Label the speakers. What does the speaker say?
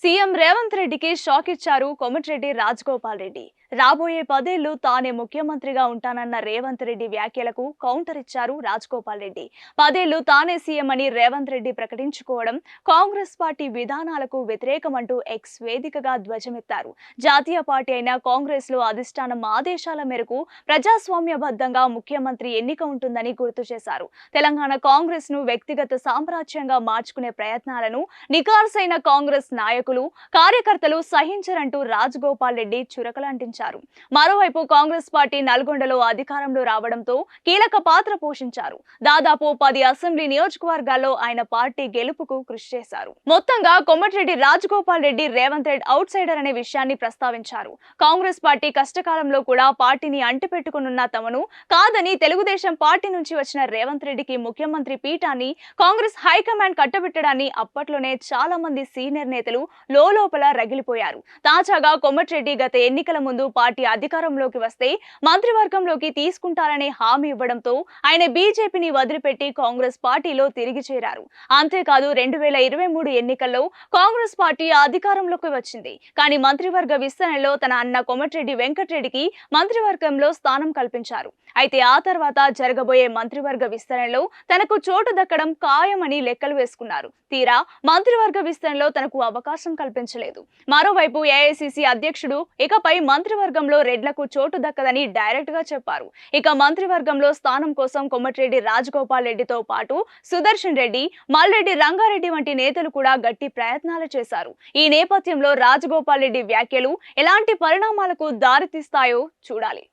Speaker 1: CM Revanth రెడ్డికి shock ఇచ్చారు కోమటిరెడ్డి రాజగోపాల్ రెడ్డి. రాబోయే 10 ఏళ్లు తానే ముఖ్యమంత్రిగా ఉంటానన్న రేవంత్ రెడ్డి వ్యాఖ్యలకు కౌంటర్ ఇచ్చారు రాజగోపాల్ రెడ్డి. 10 ఏళ్లు తానే సీఎం అని రేవంత్ రెడ్డి ప్రకటించుకోవడం కాంగ్రెస్ పార్టీ విధానాలకు వ్యతిరేకమంటూ ఎక్స్ వేదికగా ధ్వజమెత్తారు. జాతీయ పార్టీ అయిన కాంగ్రెస్ లో అధిష్టానం ఆదేశాల మేరకు ప్రజాస్వామ్యబద్ధంగా ముఖ్యమంత్రి ఎన్నిక ఉంటుందని గుర్తు చేశారు. తెలంగాణ కాంగ్రెస్ ను వ్యక్తిగత సామ్రాజ్యంగా మార్చుకునే ప్రయత్నాలను నికార్సైన కాంగ్రెస్ నాయకులు కార్యకర్తలు సహించరంటూ రాజగోపాల్ రెడ్డి చురకలంటించారు. మరోవైపు కాంగ్రెస్ పార్టీ నల్గొండలో అధికారంలో రావడంతో కీలక పాత్ర పోషించారు. దాదాపు 10 అసెంబ్లీ నియోజకవర్గాల్లో ఆయన పార్టీ గెలుపుకు కృషి చేశారు. మొత్తంగా కోమటిరెడ్డి రాజగోపాల్ రెడ్డి రేవంత్ రెడ్డి అవుట్ సైడర్ అనే విషయాన్ని ప్రస్తావించారు. కాంగ్రెస్ పార్టీ కష్టకాలంలో కూడా పార్టీని అంటిపెట్టుకున్న తమను కాదని తెలుగుదేశం పార్టీ నుంచి వచ్చిన రేవంత్ రెడ్డికి ముఖ్యమంత్రి పీఠాన్ని కాంగ్రెస్ హైకమాండ్ కట్టబెట్టడాన్ని అప్పట్లోనే చాలా మంది సీనియర్ నేతలు లోలోపల రగిలిపోయారు. తాజాగా కోమటిరెడ్డి గత ఎన్నికల ముందు పార్టీ అధికారంలోకి వస్తే మంత్రివర్గంలోకి తీసుకుంటారనే హామీ ఇవ్వడంతో ఆయన బీజేపీని వదిలిపెట్టి కాంగ్రెస్ పార్టీలో తిరిగి చేరారు. అంతేకాదు 2023 ఎన్నికల్లో కాంగ్రెస్ పార్టీ అధికారంలోకి వచ్చింది. కానీ మంత్రివర్గ విస్తరణలో తన అన్న కోమటిరెడ్డి వెంకటరెడ్డికి మంత్రివర్గంలో స్థానం కల్పించారు. అయితే ఆ తర్వాత జరగబోయే మంత్రివర్గ విస్తరణలో తనకు చోటు దక్కడం ఖాయమని లెక్కలు వేసుకున్నారు. తీరా మంత్రివర్గ విస్తరణలో తనకు అవకాశం కల్పించలేదు. మరోవైపు ఏఐసీసీ అధ్యక్షుడు ఇకపై మంత్రివర్గంలో రెడ్లకు చోటు దక్కదని డైరెక్ట్ గా చెప్పారు. ఇక మంత్రివర్గంలో స్థానం కోసం కోమటిరెడ్డి రాజగోపాల్ రెడ్డితో పాటు సుదర్శన్ రెడ్డి, మల్రెడ్డి రంగారెడ్డి వంటి నేతలు కూడా గట్టి ప్రయత్నాలు చేశారు. ఈ నేపథ్యంలో రాజగోపాల్ రెడ్డి వ్యాఖ్యలు ఎలాంటి పరిణామాలకు దారితీస్తాయో చూడాలి.